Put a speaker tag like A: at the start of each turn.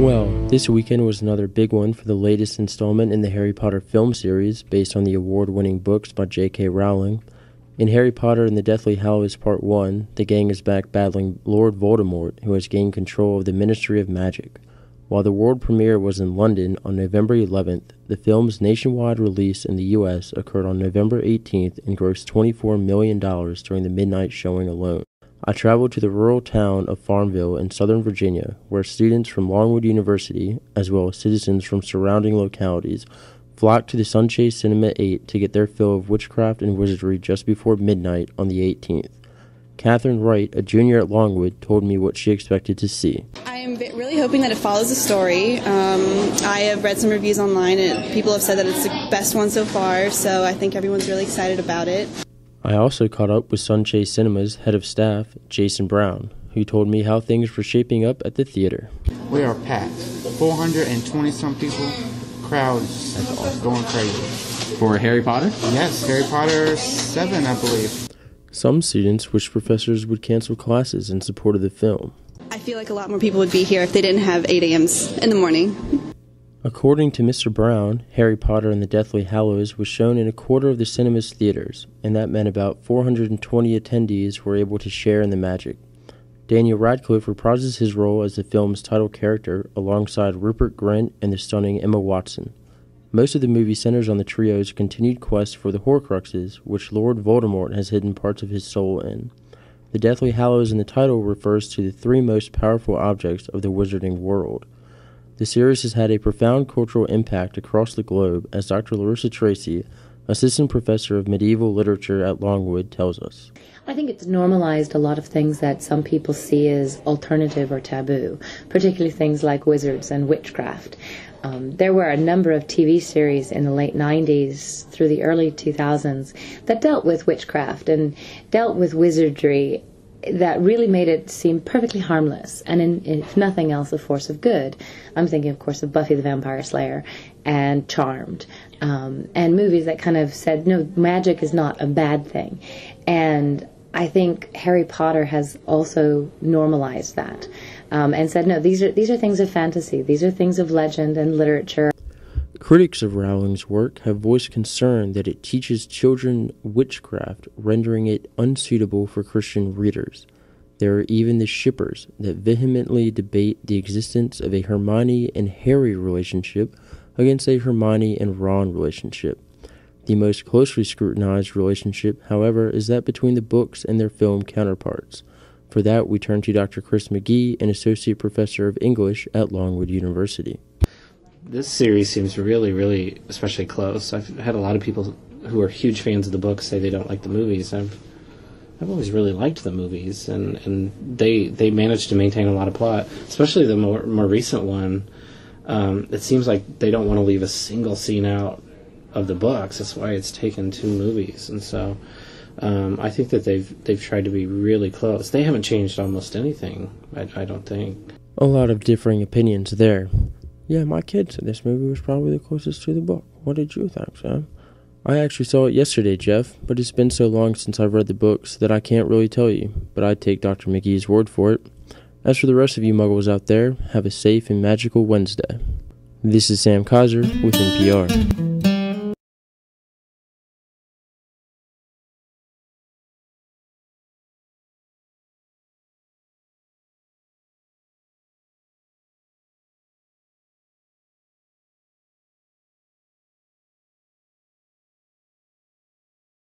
A: Well, this weekend was another big one for the latest installment in the Harry Potter film series based on the award-winning books by J.K. Rowling. In Harry Potter and the Deathly Hallows Part 1, the gang is back battling Lord Voldemort, who has gained control of the Ministry of Magic. While the world premiere was in London on November 11th, the film's nationwide release in the U.S. occurred on November 18th and grossed $24 million during the midnight showing alone. I traveled to the rural town of Farmville in Southern Virginia, where students from Longwood University, as well as citizens from surrounding localities, flocked to the Sunchase Cinema 8 to get their fill of witchcraft and wizardry just before midnight on the 18th. Catherine Wright, a junior at Longwood, told me what she expected to see.
B: I am really hoping that it follows the story. I have read some reviews online, and people have said that it's the best one so far, so I think everyone's really excited about it.
A: I also caught up with Sunchase Cinema's head of staff, Jason Brown, who told me how things were shaping up at the theater.
C: We are packed. 420-some people. Crowds going crazy.
D: For Harry Potter?
C: Yes, Harry Potter 7, I believe.
A: Some students wished professors would cancel classes in support of the film.
B: I feel like a lot more people would be here if they didn't have 8 a.m.s in the morning.
A: According to Mr. Brown, Harry Potter and the Deathly Hallows was shown in a quarter of the cinema's theaters, and that meant about 420 attendees were able to share in the magic. Daniel Radcliffe reprises his role as the film's title character alongside Rupert Grint and the stunning Emma Watson. Most of the movie centers on the trio's continued quest for the Horcruxes, which Lord Voldemort has hidden parts of his soul in. The Deathly Hallows in the title refers to the three most powerful objects of the wizarding world. The series has had a profound cultural impact across the globe, as Dr. Larissa Tracy, assistant professor of medieval literature at Longwood, tells us.
E: I think it's normalized a lot of things that some people see as alternative or taboo, particularly things like wizards and witchcraft. There were a number of TV series in the late 90s through the early 2000s that dealt with witchcraft and dealt with wizardry that really made it seem perfectly harmless and, if nothing else, a force of good. I'm thinking, of course, of Buffy the Vampire Slayer and Charmed, and movies that kind of said, no, magic is not a bad thing. And I think Harry Potter has also normalized that and said, no, these are things of fantasy. These are things of legend and literature.
A: Critics of Rowling's work have voiced concern that it teaches children witchcraft, rendering it unsuitable for Christian readers. There are even the shippers that vehemently debate the existence of a Hermione and Harry relationship against a Hermione and Ron relationship. The most closely scrutinized relationship, however, is that between the books and their film counterparts. For that, we turn to Dr. Chris McGee, an associate professor of English at Longwood University.
D: This series seems really, really especially close. I've had a lot of people who are huge fans of the book say they don't like the movies. I've always really liked the movies, and they managed to maintain a lot of plot, especially the more recent one. It seems like they don't want to leave a single scene out of the books. That's why it's taken 2 movies, and so I think that they've tried to be really close. They haven't changed almost anything, I don't think.
A: A lot of differing opinions there. Yeah, my kid said this movie was probably the closest to the book. What did you think, Sam? I actually saw it yesterday, Jeff, but it's been so long since I've read the books that I can't really tell you, but I'd take Dr. McGee's word for it. As for the rest of you muggles out there, have a safe and magical Wednesday. This is Sam Kizer with NPR.